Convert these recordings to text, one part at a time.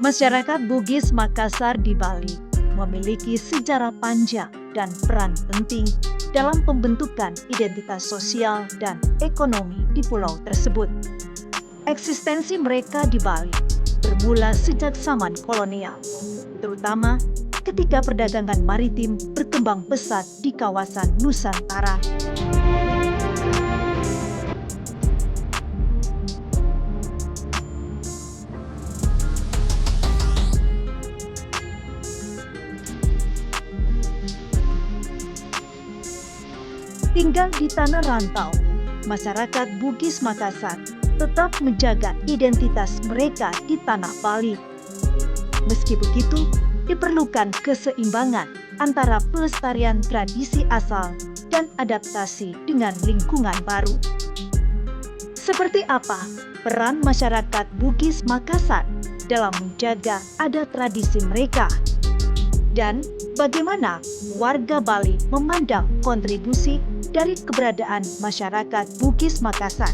Masyarakat Bugis Makassar di Bali memiliki sejarah panjang dan peran penting dalam pembentukan identitas sosial dan ekonomi di pulau tersebut. Eksistensi mereka di Bali bermula sejak zaman kolonial, terutama ketika perdagangan maritim berkembang pesat di kawasan Nusantara. Tinggal di tanah rantau, masyarakat Bugis Makassar tetap menjaga identitas mereka di tanah Bali. Meski begitu, diperlukan keseimbangan antara pelestarian tradisi asal dan adaptasi dengan lingkungan baru. Seperti apa peran masyarakat Bugis Makassar dalam menjaga adat tradisi mereka? Dan bagaimana warga Bali memandang kontribusi dari keberadaan masyarakat Bugis Makassar?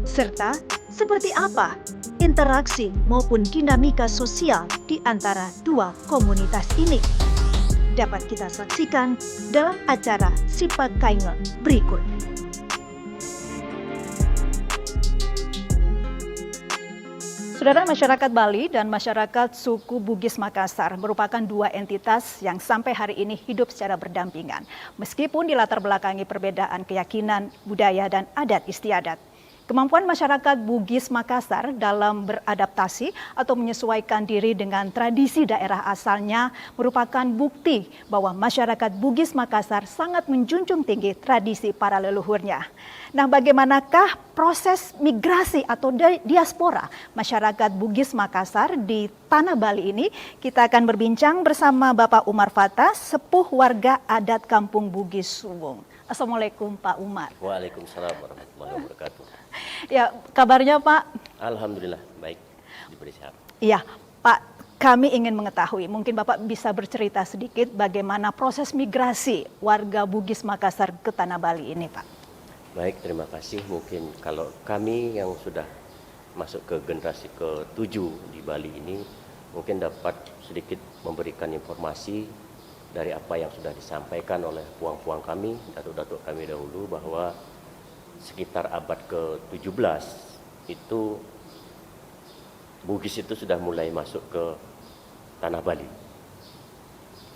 Serta seperti apa interaksi maupun dinamika sosial di antara dua komunitas ini? Dapat kita saksikan dalam acara Sipak Kainge berikut. Saudara, masyarakat Bali dan masyarakat suku Bugis Makassar merupakan dua entitas yang sampai hari ini hidup secara berdampingan. Meskipun dilatar belakangi perbedaan keyakinan, budaya, dan adat istiadat. Kemampuan masyarakat Bugis Makassar dalam beradaptasi atau menyesuaikan diri dengan tradisi daerah asalnya merupakan bukti bahwa masyarakat Bugis Makassar sangat menjunjung tinggi tradisi para leluhurnya. Nah, bagaimanakah proses migrasi atau diaspora masyarakat Bugis Makassar di tanah Bali ini? Kita akan berbincang bersama Bapak Umar Fatah, sepuh warga adat Kampung Bugis Suwung. Assalamualaikum Pak Umar. Waalaikumsalam warahmatullahi wabarakatuh. Ya, kabarnya Pak? Alhamdulillah, baik, diberi sehat. Iya, Pak, kami ingin mengetahui, mungkin Bapak bisa bercerita sedikit bagaimana proses migrasi warga Bugis Makassar ke tanah Bali ini, Pak. Baik, terima kasih. Mungkin kalau kami yang sudah masuk ke generasi ke-7 di Bali ini, mungkin dapat sedikit memberikan informasi dari apa yang sudah disampaikan oleh puang-puang kami, datuk-datuk kami dahulu, bahwa sekitar abad ke-17 itu Bugis itu sudah mulai masuk ke tanah Bali.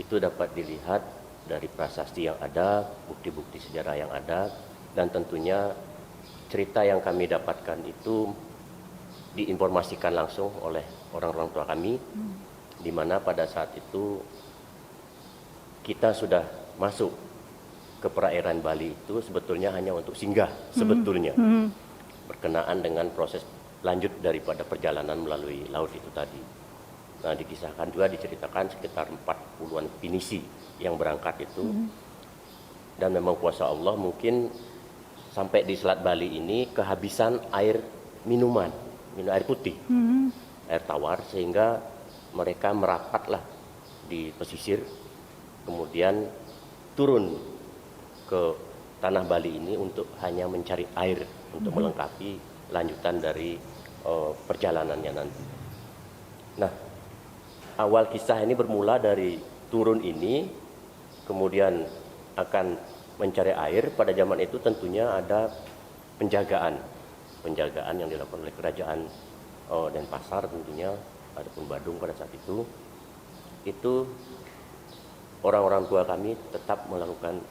Itu dapat dilihat dari prasasti yang ada, bukti-bukti sejarah yang ada, dan tentunya cerita yang kami dapatkan itu diinformasikan langsung oleh orang-orang tua kami, di mana pada saat itu kita sudah masuk ke perairan Bali itu sebetulnya hanya untuk singgah sebetulnya, berkenaan dengan proses lanjut daripada perjalanan melalui laut itu tadi. Nah, dikisahkan juga, diceritakan sekitar 40-an pinisi yang berangkat itu, dan memang kuasa Allah mungkin sampai di Selat Bali ini kehabisan air minuman, air putih, air tawar, sehingga mereka merapatlah di pesisir, kemudian turun ke tanah Bali ini untuk hanya mencari air untuk melengkapi lanjutan dari perjalanannya nanti. Nah, awal kisah ini bermula dari turun ini, kemudian akan mencari air. Pada zaman itu tentunya ada penjagaan yang dilakukan oleh kerajaan Denpasar tentunya, adapun Badung pada saat itu orang-orang tua kami tetap melakukan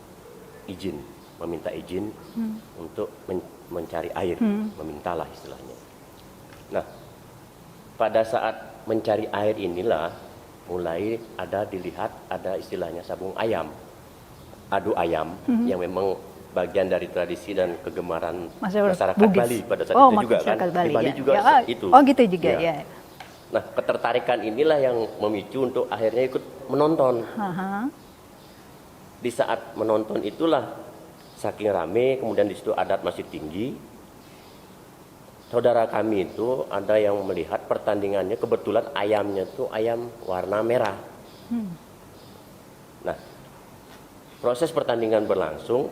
izin, meminta izin untuk mencari air, memintalah istilahnya. Nah, pada saat mencari air inilah mulai dilihat ada istilahnya sabung ayam, adu ayam, yang memang bagian dari tradisi dan kegemaran masyarakat Bugis. Bali pada saat itu juga kan. Bali, di Bali ya. juga Ya, itu. Oh gitu juga ya. Nah, ketertarikan inilah yang memicu untuk akhirnya ikut menonton. Di saat menonton itulah saking rame, kemudian di situ adat masih tinggi. Saudara kami itu ada yang melihat pertandingannya, kebetulan ayamnya itu ayam warna merah. Nah, proses pertandingan berlangsung,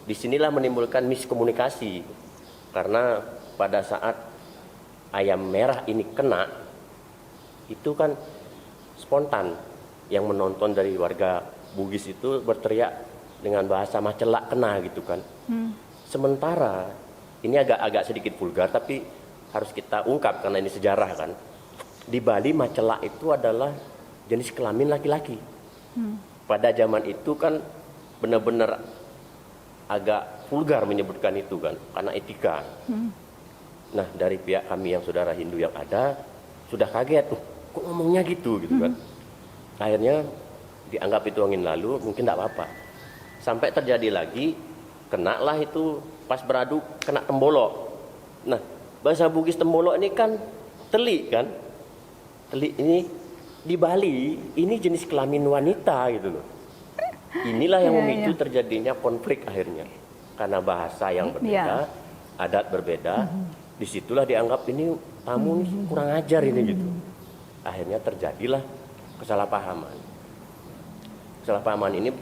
disinilah menimbulkan miskomunikasi, karena pada saat ayam merah ini kena, itu kan spontan. Yang menonton dari warga Bugis itu berteriak dengan bahasa macelak kena gitu kan. Sementara ini agak sedikit vulgar tapi harus kita ungkap karena ini sejarah kan. Di Bali macelak itu adalah jenis kelamin laki-laki. Pada zaman itu kan benar-benar agak vulgar menyebutkan itu kan karena etika. Nah dari pihak kami yang saudara Hindu yang ada sudah kaget, kok ngomongnya gitu kan. Akhirnya dianggap itu angin lalu, mungkin tidak apa-apa. Sampai terjadi lagi, kenalah itu pas beradu kena tembolok. Nah bahasa Bugis tembolok ini kan telik kan. Telik ini di Bali ini jenis kelamin wanita gitu loh. Inilah yang memicu terjadinya konflik akhirnya. Karena bahasa yang berbeda, adat berbeda, disitulah dianggap ini tamu ini kurang ajar ini gitu. Akhirnya terjadilah kesalahpahaman. Kesalahpahaman ini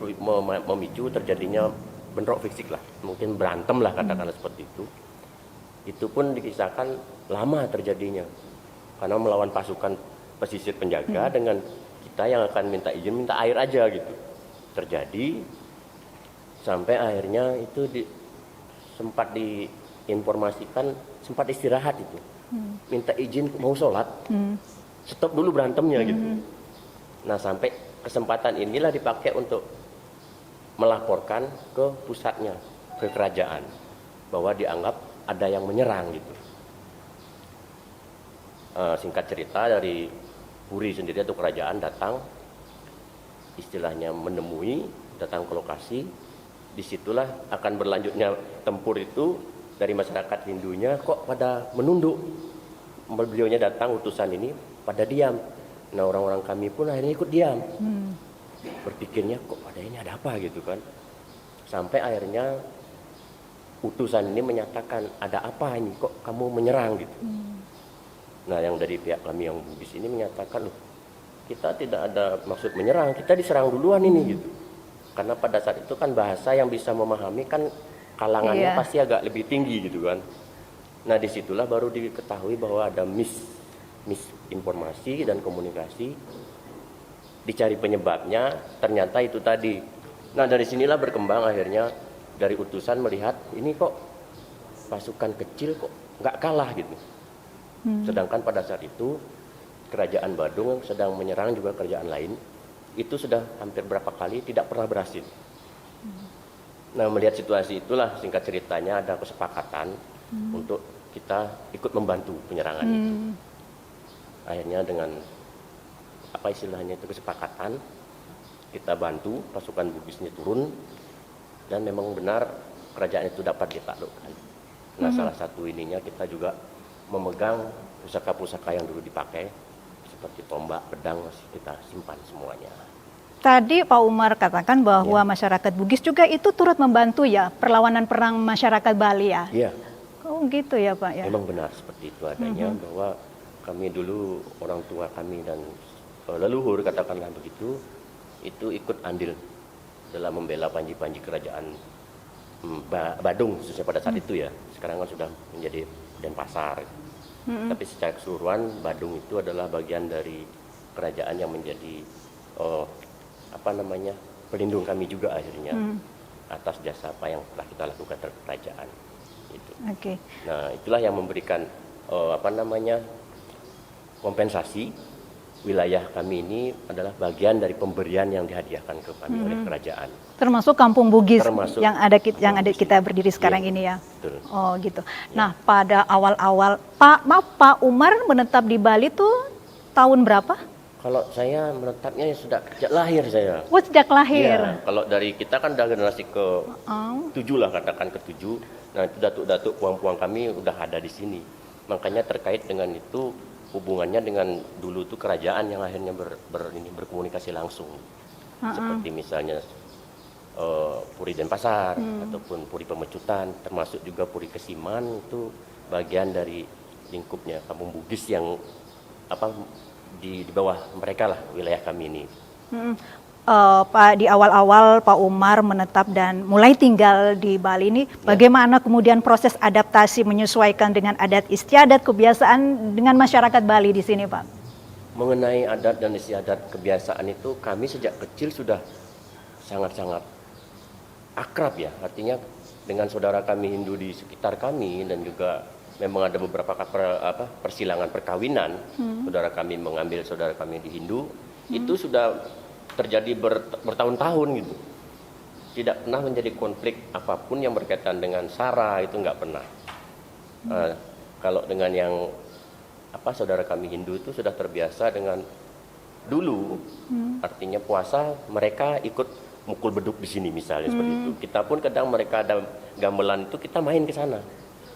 memicu terjadinya bentrok fisik lah. Mungkin berantem lah katakanlah seperti itu. Itu pun dikisahkan lama terjadinya. Karena melawan pasukan pesisir penjaga dengan kita yang akan minta izin, minta air aja gitu. Terjadi sampai akhirnya itu sempat diinformasikan, sempat istirahat itu. Minta izin mau sholat. Stop dulu berantemnya gitu. Nah sampai kesempatan inilah dipakai untuk melaporkan ke pusatnya, ke kerajaan, bahwa dianggap ada yang menyerang gitu. Singkat cerita dari Puri sendiri atau kerajaan datang, istilahnya menemui, datang ke lokasi. Disitulah akan berlanjutnya tempur itu dari masyarakat Hindunya kok pada menunduk. Beliaunya datang utusan ini pada diam. Nah orang-orang kami pun akhirnya ikut diam. Berpikirnya kok pada ini ada apa gitu kan. Sampai akhirnya utusan ini menyatakan ada apa ini kok kamu menyerang gitu. Nah yang dari pihak kami yang Bugis ini menyatakan loh kita tidak ada maksud menyerang, kita diserang duluan ini gitu. Karena pada saat itu kan bahasa yang bisa memahami kan kalangannya pasti agak lebih tinggi gitu kan. Nah disitulah baru diketahui bahwa ada misinformasi dan komunikasi. Dicari penyebabnya, ternyata itu tadi. Nah dari sinilah berkembang akhirnya dari utusan melihat ini kok pasukan kecil kok nggak kalah gitu. Sedangkan pada saat itu kerajaan Badung sedang menyerang juga kerajaan lain. Itu sudah hampir berapa kali tidak pernah berhasil. Nah melihat situasi itulah singkat ceritanya ada kesepakatan untuk kita ikut membantu penyerangan itu. Akhirnya dengan apa istilahnya itu kesepakatan kita bantu pasukan Bugisnya turun dan memang benar kerajaan itu dapat ditaklukkan. Nah salah satu ininya kita juga memegang pusaka-pusaka yang dulu dipakai seperti tombak, pedang masih kita simpan semuanya. Tadi Pak Umar katakan bahwa masyarakat Bugis juga itu turut membantu ya perlawanan perang masyarakat Bali ya? Iya. Oh gitu ya Pak ya? Memang benar seperti itu adanya bahwa kami dulu orang tua kami dan leluhur katakanlah begitu itu ikut andil dalam membela panji-panji kerajaan Badung khususnya pada saat itu ya. Sekarang kan sudah menjadi Denpasar. Tapi secara keseluruhan Badung itu adalah bagian dari kerajaan yang menjadi pelindung kami juga akhirnya atas jasa apa yang telah kita lakukan terhadap kerajaan itu. Nah itulah yang memberikan kompensasi. Wilayah kami ini adalah bagian dari pemberian yang dihadiahkan ke kami oleh kerajaan. Termasuk Kampung Bugis yang ada kita berdiri sekarang ini ya. Betul. Oh gitu. Nah pada awal-awal Pak Umar menetap di Bali tuh tahun berapa? Kalau saya menetapnya sudah sejak lahir saya. Oh sejak lahir. Ya, kalau dari kita kan udah generasi ke-7 lah katakan ke-7. Nah itu datuk-datuk puang-puang kami udah ada di sini. Makanya terkait dengan itu hubungannya dengan dulu tuh kerajaan yang akhirnya berkomunikasi langsung. Seperti misalnya Puri Denpasar ataupun Puri Pemecutan, termasuk juga Puri Kesiman itu bagian dari lingkupnya Kampung Bugis yang di bawah mereka lah wilayah kami ini. Pak di awal-awal Pak Umar menetap dan mulai tinggal di Bali ini, bagaimana kemudian proses adaptasi menyesuaikan dengan adat istiadat kebiasaan dengan masyarakat Bali di sini, Pak? mengenai adat dan istiadat kebiasaan itu kami sejak kecil sudah sangat-sangat akrab ya. Artinya dengan saudara kami Hindu di sekitar kami dan juga memang ada beberapa persilangan perkawinan. Saudara kami mengambil saudara kami di Hindu, itu sudah terjadi bertahun-tahun gitu. Tidak pernah menjadi konflik apapun yang berkaitan dengan sara, itu nggak pernah. Kalau dengan yang saudara kami Hindu itu sudah terbiasa dengan dulu, artinya puasa mereka ikut mukul beduk di sini misalnya seperti itu. Kita pun kadang mereka ada gamelan itu kita main ke sana.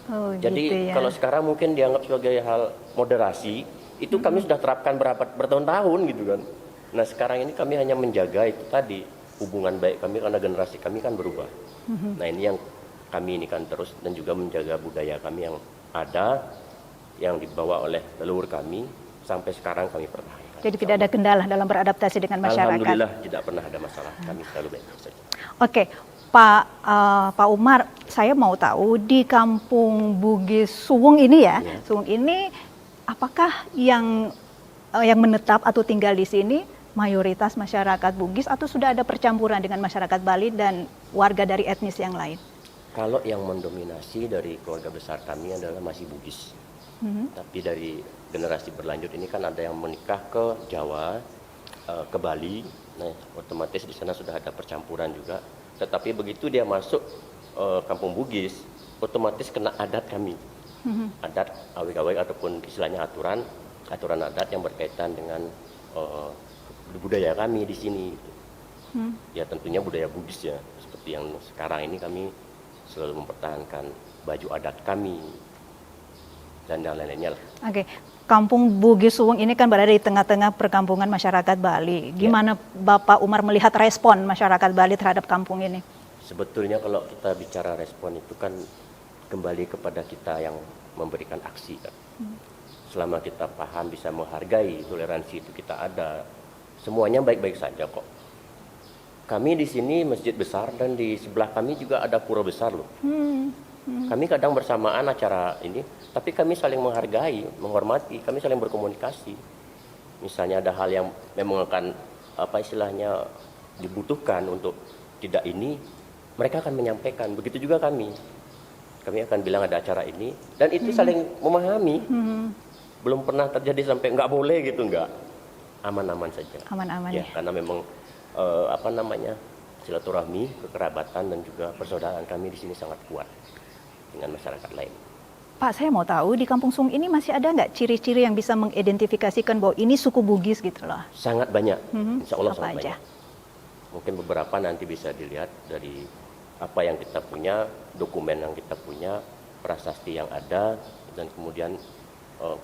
Oh, jadi gitu ya. kalau sekarang mungkin dianggap sebagai hal moderasi, itu kami sudah terapkan bertahun-tahun gitu kan. Nah sekarang ini kami hanya menjaga itu tadi hubungan baik kami karena generasi kami kan berubah. Nah ini yang kami ini kan terus dan juga menjaga budaya kami yang ada, yang dibawa oleh leluhur kami sampai sekarang kami pertahankan. Jadi tidak ada kendala dalam beradaptasi dengan masyarakat. Alhamdulillah tidak pernah ada masalah, kami selalu baik-baik saja. Oke, Pak Umar, saya mau tahu di Kampung Bugis Suwung ini ya. Suwung ini apakah yang menetap atau tinggal di sini mayoritas masyarakat Bugis atau sudah ada percampuran dengan masyarakat Bali dan warga dari etnis yang lain? Kalau yang mendominasi dari keluarga besar kami adalah masih Bugis. Tapi dari generasi berlanjut ini kan ada yang menikah ke Jawa, ke Bali. Nah, otomatis di sana sudah ada percampuran juga. Tetapi begitu dia masuk Kampung Bugis, otomatis kena adat kami. Adat awik-awik ataupun istilahnya aturan adat yang berkaitan dengan budaya kami di sini. Ya tentunya budaya Bugis ya. Seperti yang sekarang ini kami selalu mempertahankan baju adat kami dan yang lain-lainnya lah. Oke, Kampung Bugis Suwung ini kan berada di tengah-tengah perkampungan masyarakat Bali. Gimana Bapak Umar melihat respon masyarakat Bali terhadap kampung ini? Sebetulnya kalau kita bicara respon itu kan kembali kepada kita yang memberikan aksi kan. Selama kita paham bisa menghargai toleransi itu kita ada, semuanya baik-baik saja kok. Kami di sini masjid besar dan di sebelah kami juga ada pura besar loh. Kami kadang bersamaan acara ini, tapi kami saling menghargai, menghormati, kami saling berkomunikasi. Misalnya ada hal yang memang akan istilahnya dibutuhkan untuk tidak ini, mereka akan menyampaikan. Begitu juga kami akan bilang ada acara ini dan itu saling memahami. Belum pernah terjadi sampai nggak boleh gitu, nggak. Aman-aman saja. Aman-aman ya. Karena memang silaturahmi, kekerabatan dan juga persaudaraan kami di sini sangat kuat dengan masyarakat lain. Pak, saya mau tahu di Kampung Suwung ini masih ada nggak ciri-ciri yang bisa mengidentifikasikan bahwa ini suku Bugis gitu loh? Sangat banyak, insya Allah sangat aja? banyak. Mungkin beberapa nanti bisa dilihat dari apa yang kita punya, dokumen yang kita punya, prasasti yang ada, dan kemudian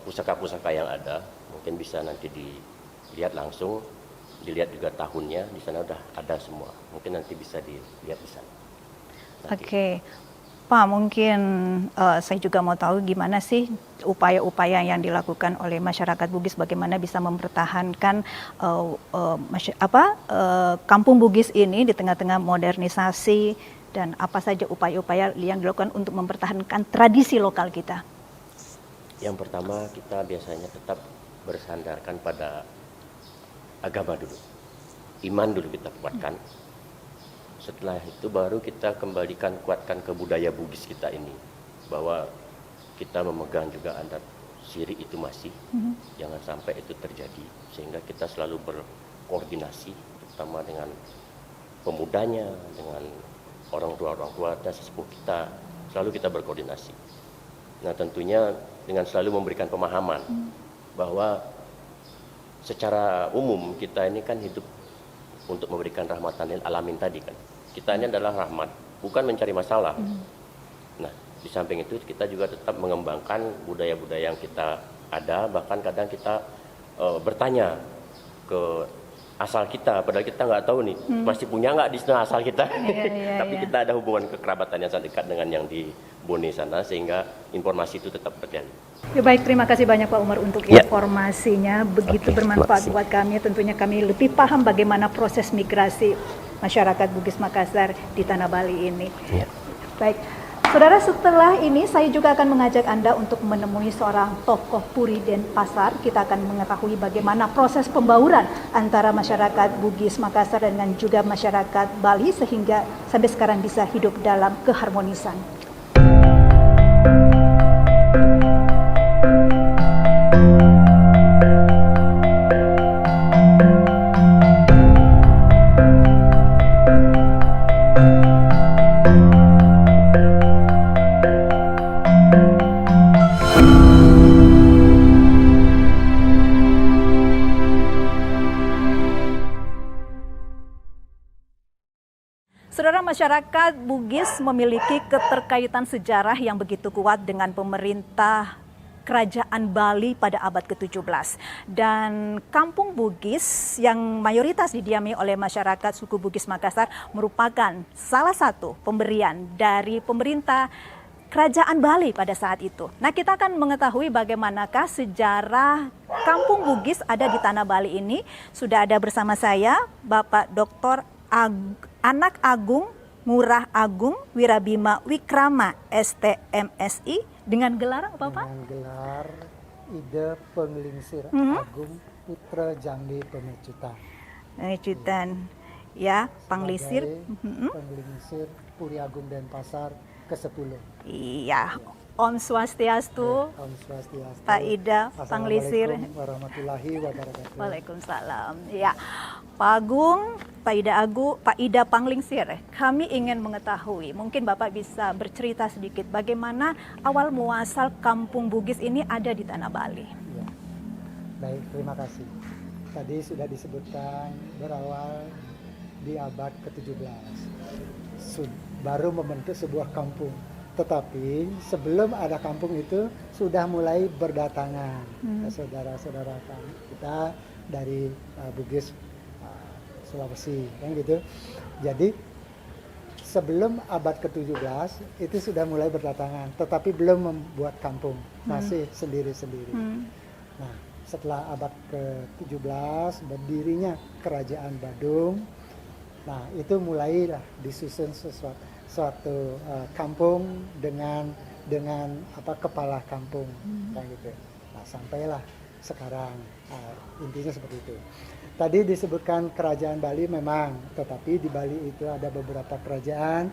pusaka-pusaka yang ada. Mungkin bisa nanti dilihat langsung, dilihat juga tahunnya, di sana udah ada semua. Mungkin nanti bisa dilihat di sana. Oke. Pak, mungkin saya juga mau tahu gimana sih upaya-upaya yang dilakukan oleh masyarakat Bugis, bagaimana bisa mempertahankan Kampung Bugis ini di tengah-tengah modernisasi dan apa saja upaya-upaya yang dilakukan untuk mempertahankan tradisi lokal kita. Yang pertama kita biasanya tetap bersandarkan pada agama dulu, iman dulu kita kuatkan. Setelah itu baru kita kuatkan ke budaya Bugis kita ini, bahwa kita memegang juga adat syirik itu masih, jangan sampai itu terjadi, sehingga kita selalu berkoordinasi, terutama dengan pemudanya, dengan orang tua dan sesepuh kita, selalu kita berkoordinasi. Nah tentunya dengan selalu memberikan pemahaman bahwa secara umum kita ini kan hidup untuk memberikan rahmatan lil alamin tadi kan. Kita ini adalah rahmat, bukan mencari masalah. Nah, di samping itu kita juga tetap mengembangkan budaya-budaya yang kita ada, bahkan kadang kita bertanya ke asal kita, padahal kita nggak tahu nih, masih punya nggak di sana asal kita. Tapi kita ada hubungan kekerabatan yang sangat dekat dengan yang di Bone sana, sehingga informasi itu tetap terjadi. Ya, baik, terima kasih banyak Pak Umar untuk informasinya, begitu bermanfaat buat kami. Tentunya kami lebih paham bagaimana proses migrasi masyarakat Bugis Makassar di Tanah Bali ini. Baik, Saudara, setelah ini saya juga akan mengajak Anda untuk menemui seorang tokoh Puri Denpasar. Kita akan mengetahui bagaimana proses pembauran antara masyarakat Bugis Makassar dengan juga masyarakat Bali sehingga sampai sekarang bisa hidup dalam keharmonisan. Saudara, masyarakat Bugis memiliki keterkaitan sejarah yang begitu kuat dengan pemerintah Kerajaan Bali pada abad ke-17. Dan Kampung Bugis yang mayoritas didiami oleh masyarakat suku Bugis Makassar merupakan salah satu pemberian dari pemerintah Kerajaan Bali pada saat itu. Nah, kita akan mengetahui bagaimanakah sejarah Kampung Bugis ada di Tanah Bali ini. Sudah ada bersama saya Bapak Dr. Anak Agung Ngurah Agung Wirabima Wikrama STMSI dengan gelar apa Pak? Dengan gelar Ide Penglingsir Agung Putra Jambi Pemecutan. Pemecutan, ya, Panglingsir. Penglingsir Puri Agung Denpasar ke-10. Iya, Om Swastiastu. Om Swastiastu. Pak Ida Panglingsir. Assalamualaikum warahmatullahi wabarakatuh. Waalaikumsalam. Ya, Pak Agung, Pak Ida Panglingsir, kami ingin mengetahui, mungkin Bapak bisa bercerita sedikit bagaimana awal muasal Kampung Bugis ini ada di Tanah Bali. Ya. Baik, terima kasih. Tadi sudah disebutkan berawal di abad ke-17. Baru membentuk sebuah kampung. Tetapi sebelum ada kampung itu sudah mulai berdatangan saudara-saudara kita dari Bugis Sulawesi, kan gitu. Jadi sebelum abad ke-17 itu sudah mulai berdatangan, tetapi belum membuat kampung, masih sendiri-sendiri. Nah, setelah abad ke-17 berdirinya Kerajaan Badung. Nah, itu mulailah disusun suatu kampung dengan kepala kampung, kayak gitu. Nah, sampailah sekarang, intinya seperti itu. Tadi disebutkan Kerajaan Bali memang, tetapi di Bali itu ada beberapa kerajaan,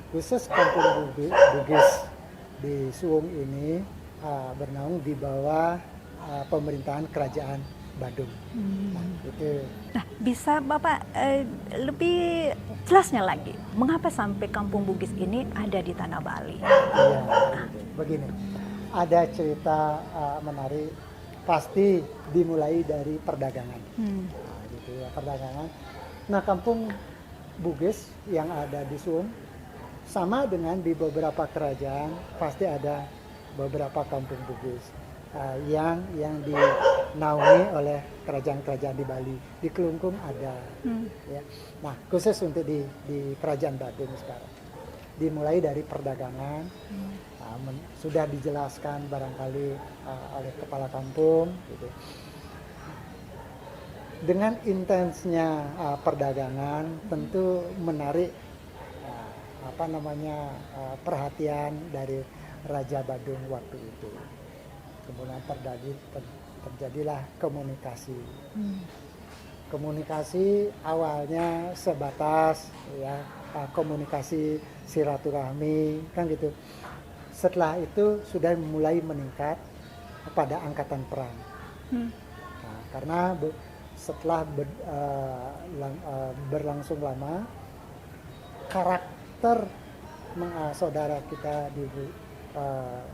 khusus Kampung Bugis di Suwung ini bernaung di bawah pemerintahan Kerajaan Badung. Nah, itu. Nah, bisa Bapak lebih jelasnya lagi, mengapa sampai Kampung Bugis ini ada di Tanah Bali? Iya, begini. Ada cerita menarik, pasti dimulai dari perdagangan. Nah, gitu ya, perdagangan. Nah, Kampung Bugis yang ada di Suwung sama dengan di beberapa kerajaan, pasti ada beberapa Kampung Bugis yang dinaungi oleh kerajaan-kerajaan di Bali. Di Kelungkung ada. Ya. Nah, khusus untuk di Kerajaan Badung sekarang. Dimulai dari perdagangan, sudah dijelaskan barangkali oleh kepala kampung. Gitu. Dengan intensnya perdagangan, tentu menarik perhatian dari Raja Badung waktu itu. Kemudian terjadilah komunikasi. Komunikasi awalnya sebatas ya komunikasi silaturahmi, kan gitu. Setelah itu sudah mulai meningkat pada angkatan perang. Nah, karena setelah berlangsung lama, karakter saudara kita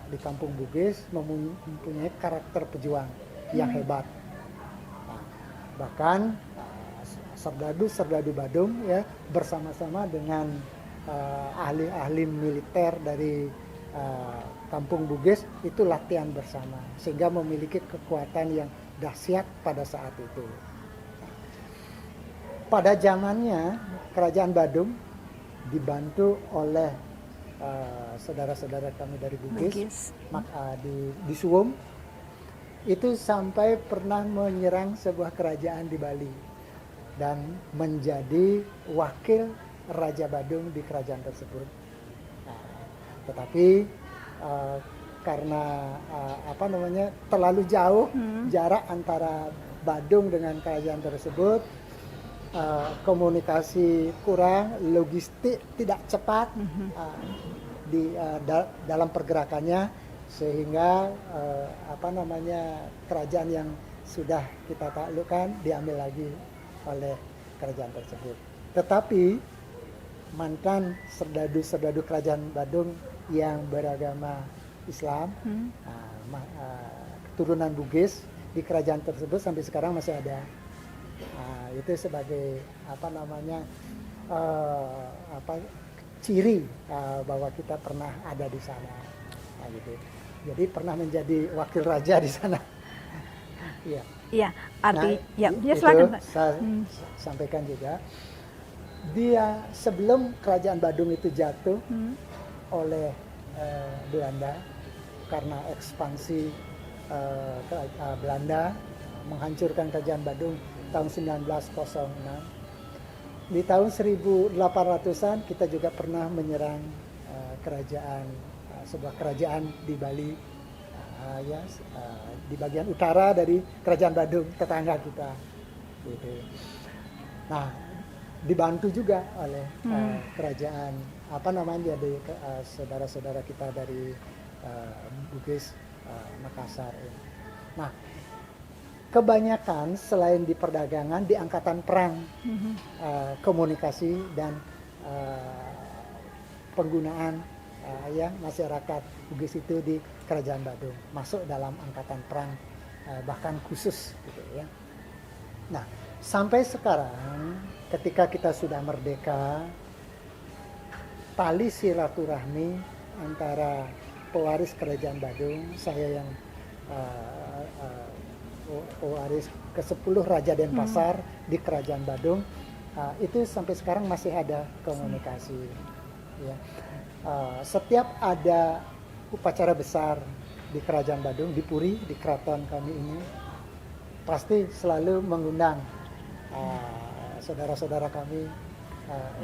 di Kampung Bugis mempunyai karakter pejuang yang hebat. Nah, bahkan Serdadu Badung ya bersama-sama dengan ahli-ahli militer dari Kampung Bugis itu latihan bersama sehingga memiliki kekuatan yang dahsyat pada saat itu. Pada zamannya Kerajaan Badung dibantu oleh saudara-saudara kami dari Bugis. Di Suwung itu sampai pernah menyerang sebuah kerajaan di Bali dan menjadi wakil Raja Badung di kerajaan tersebut. Tetapi karena terlalu jauh jarak antara Badung dengan kerajaan tersebut, komunikasi kurang, logistik tidak cepat dalam pergerakannya, sehingga kerajaan yang sudah kita taklukkan diambil lagi oleh kerajaan tersebut. Tetapi mantan serdadu-serdadu kerajaan Badung yang beragama Islam, keturunan Bugis di kerajaan tersebut sampai sekarang masih ada. Itu sebagai ciri bahwa kita pernah ada di sana. Gitu. Jadi pernah menjadi wakil raja di sana. Iya. Iya, ya Itu silakan Pak. saya sampaikan juga. Dia sebelum kerajaan Badung itu jatuh oleh Belanda karena ekspansi Belanda menghancurkan kerajaan Badung tahun 1906. Di tahun 1800-an kita juga pernah menyerang sebuah kerajaan di Bali, di bagian utara dari kerajaan Badung, tetangga kita. Gitu. Nah, dibantu juga oleh kerajaan dari saudara-saudara kita dari Bugis Makassar. Nah, kebanyakan selain di perdagangan, di angkatan perang, komunikasi dan penggunaan masyarakat Bugis itu di kerajaan Badung masuk dalam angkatan perang, bahkan khusus gitu ya. Nah, sampai sekarang ketika kita sudah merdeka, tali silaturahmi antara pewaris kerajaan Badung, saya yang pewaris ke-10 Raja Denpasar di kerajaan Badung, itu sampai sekarang masih ada komunikasi. Ya. Setiap ada upacara besar di kerajaan Badung, di Puri, di keraton kami ini, pasti selalu mengundang saudara-saudara kami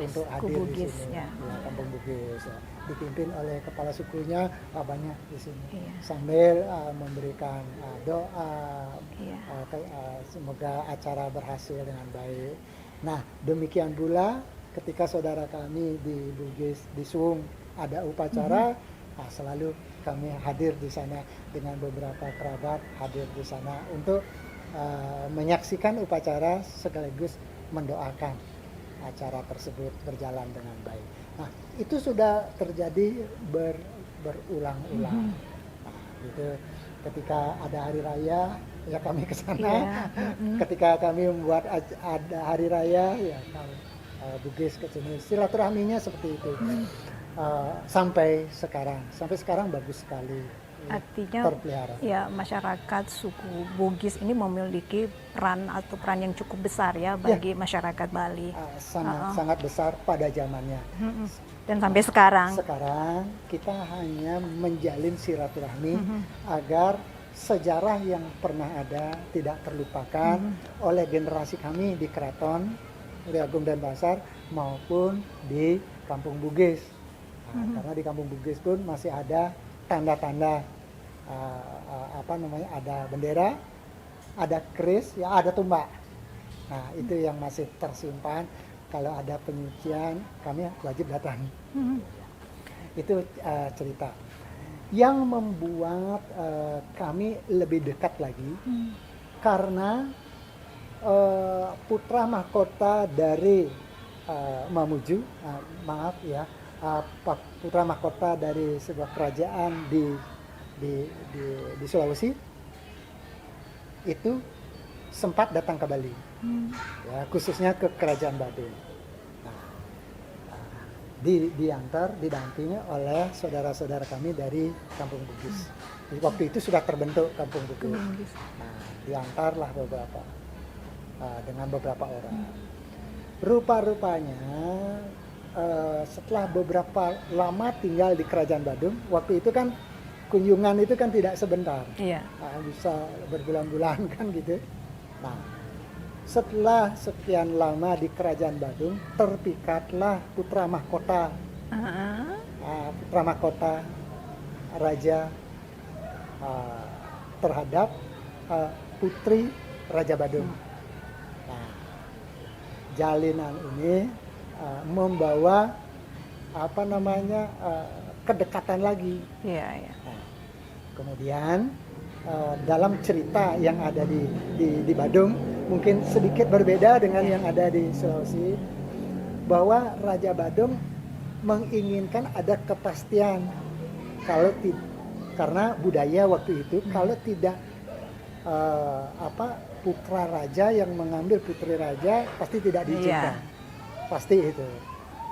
untuk hadir Bugis, di sini, ya. Kampung Bugis, dipimpin oleh kepala sukunya banyak di sini, Iya. sambil memberikan doa, Iya. semoga acara berhasil dengan baik. Nah, demikian pula ketika saudara kami di Bugis, di Suung ada upacara, selalu kami hadir di sana dengan beberapa kerabat hadir di sana untuk menyaksikan upacara sekaligus mendoakan acara tersebut berjalan dengan baik. Nah, itu sudah terjadi berulang-ulang. Nah, itu ketika ada hari raya, ya kami ke sana. Ketika kami membuat ada hari raya, ya kami Bugis ke sini. Silaturahminya seperti itu. Sampai sekarang bagus sekali. Artinya Terpelihara. ya masyarakat suku Bugis ini memiliki peran yang cukup besar ya bagi masyarakat Bali. Sangat besar pada zamannya. Dan sampai sekarang. Sekarang kita hanya menjalin silaturahmi agar sejarah yang pernah ada tidak terlupakan oleh generasi kami di Keraton Agung Denpasar maupun di Kampung Bugis. Karena di Kampung Bugis pun masih ada tanda-tanda ada bendera, ada keris, ya ada tumbak. Nah, itu yang masih tersimpan. Kalau ada penyucian, kami wajib datang. Itu cerita yang membuat kami lebih dekat lagi, karena putra mahkota dari Mamuju, putra mahkota dari sebuah kerajaan di Sulawesi itu sempat datang ke Bali, ya, khususnya ke kerajaan Badung. Nah, didampingi oleh saudara-saudara kami dari Kampung Bugis. Waktu itu sudah terbentuk Kampung Bugis. Nah, diantarlah dengan beberapa orang. Rupa-rupanya setelah beberapa lama tinggal di kerajaan Badung, waktu itu kan kunjungan itu kan tidak sebentar, bisa berbulan-bulan kan gitu. Nah, setelah sekian lama di kerajaan Badung, terpikatlah putra mahkota putra mahkota raja terhadap putri Raja Badung. Nah, jalinan ini membawa kedekatan lagi. Iya, iya. Nah, kemudian dalam cerita yang ada di Badung mungkin sedikit berbeda dengan yang ada di Sulawesi, bahwa Raja Badung menginginkan ada kepastian karena budaya waktu itu kalau tidak putra raja yang mengambil putri raja pasti tidak diizinkan. Pasti itu.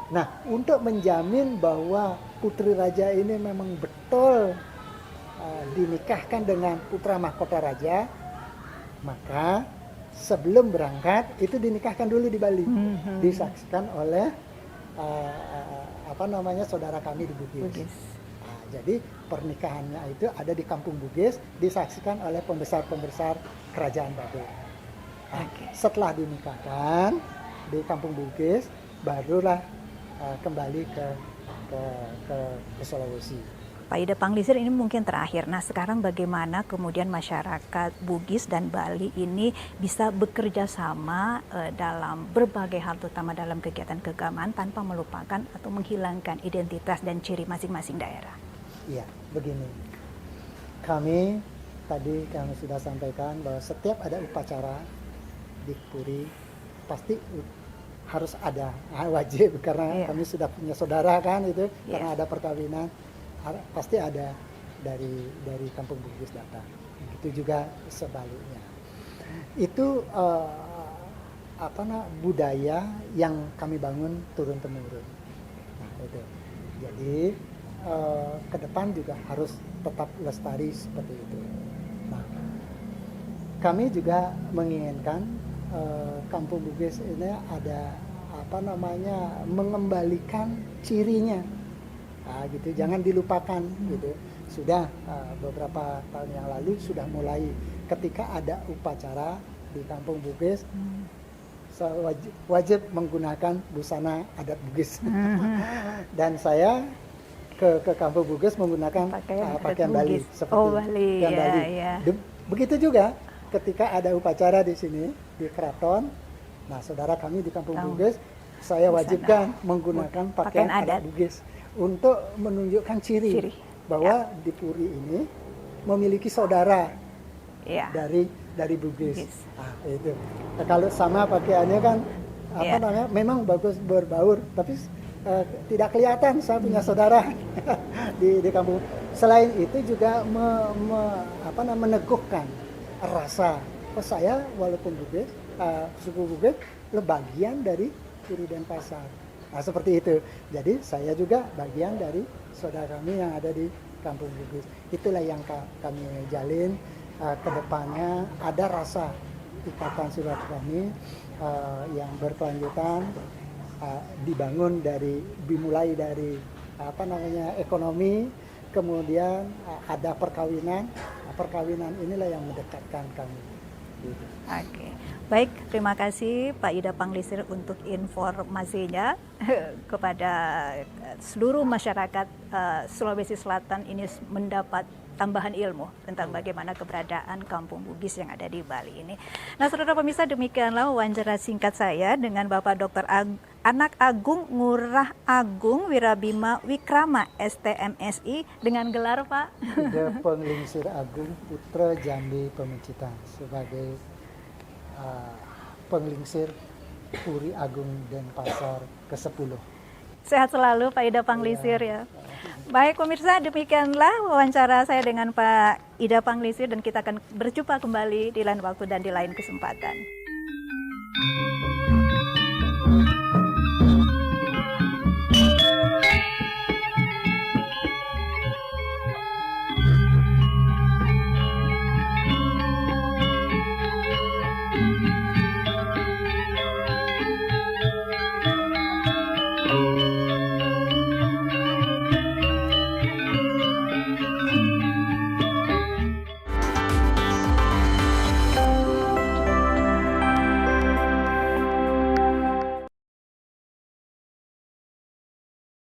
Nah, untuk menjamin bahwa putri raja ini memang betul dinikahkan dengan putra mahkota raja, maka sebelum berangkat itu dinikahkan dulu di Bali, disaksikan oleh saudara kami di Bugis. Nah, jadi pernikahannya itu ada di Kampung Bugis, disaksikan oleh pembesar-pembesar kerajaan Badung. Nah, setelah dinikahkan di Kampung Bugis, barulah kembali ke Sulawesi. Pak Ida Panglisir, ini mungkin terakhir. Nah, sekarang bagaimana kemudian masyarakat Bugis dan Bali ini bisa bekerja sama dalam berbagai hal, terutama dalam kegiatan keagamaan, tanpa melupakan atau menghilangkan identitas dan ciri masing-masing daerah? Iya, begini. Kami sudah sampaikan bahwa setiap ada upacara di Puri pasti harus ada, wajib, karena kami sudah punya saudara kan itu, karena ada perkawinan, pasti ada dari Kampung Bugis datang. Begitu juga sebaliknya. Itu budaya yang kami bangun turun temurun. Nah, itu. Jadi ke depan juga harus tetap lestari seperti itu. Nah, kami juga menginginkan Kampung Bugis ini ada mengembalikan cirinya, gitu, jangan dilupakan gitu. Sudah beberapa tahun yang lalu sudah mulai ketika ada upacara di Kampung Bugis, wajib menggunakan busana adat Bugis. Dan saya ke Kampung Bugis menggunakan pakaian Bali seperti Bali. Begitu juga ketika ada upacara di sini di keraton, nah saudara kami di Kampung Bugis, saya wajibkan menggunakan pakaian adat Bugis untuk menunjukkan ciri bahwa di Puri ini memiliki saudara dari Bugis. Nah, itu. Nah, kalau sama pakaiannya kan memang bagus berbaur, tapi tidak kelihatan saya punya saudara di kampung. Selain itu juga meneguhkan rasa saya walaupun Bugis, suku Bugis bagian dari Puri Denpasar. Nah, seperti itu. Jadi saya juga bagian dari saudara kami yang ada di Kampung Bugis. Itulah yang kami jalin ke depannya, ada rasa ikatan silaturahmi yang berkelanjutan, dibangun dimulai dari ekonomi, kemudian ada perkawinan. Perkawinan inilah yang mendekatkan kami. Oke, baik, terima kasih Pak Ida Panglisir untuk informasinya kepada seluruh masyarakat Sulawesi Selatan ini mendapat tambahan ilmu tentang bagaimana keberadaan Kampung Bugis yang ada di Bali ini. Nah, saudara pemirsa, demikianlah wawancara singkat saya dengan Bapak Dr. Anak Agung Ngurah Agung Wirabima Wikrama STMSI dengan gelar Pak Ida Penglingsir Agung Putra Jambi Pemecitan sebagai penglingsir Puri Agung Denpasar ke-10. Sehat selalu Pak Ida Panglisir ya. Baik pemirsa, demikianlah wawancara saya dengan Pak Ida Panglisir dan kita akan berjumpa kembali di lain waktu dan di lain kesempatan.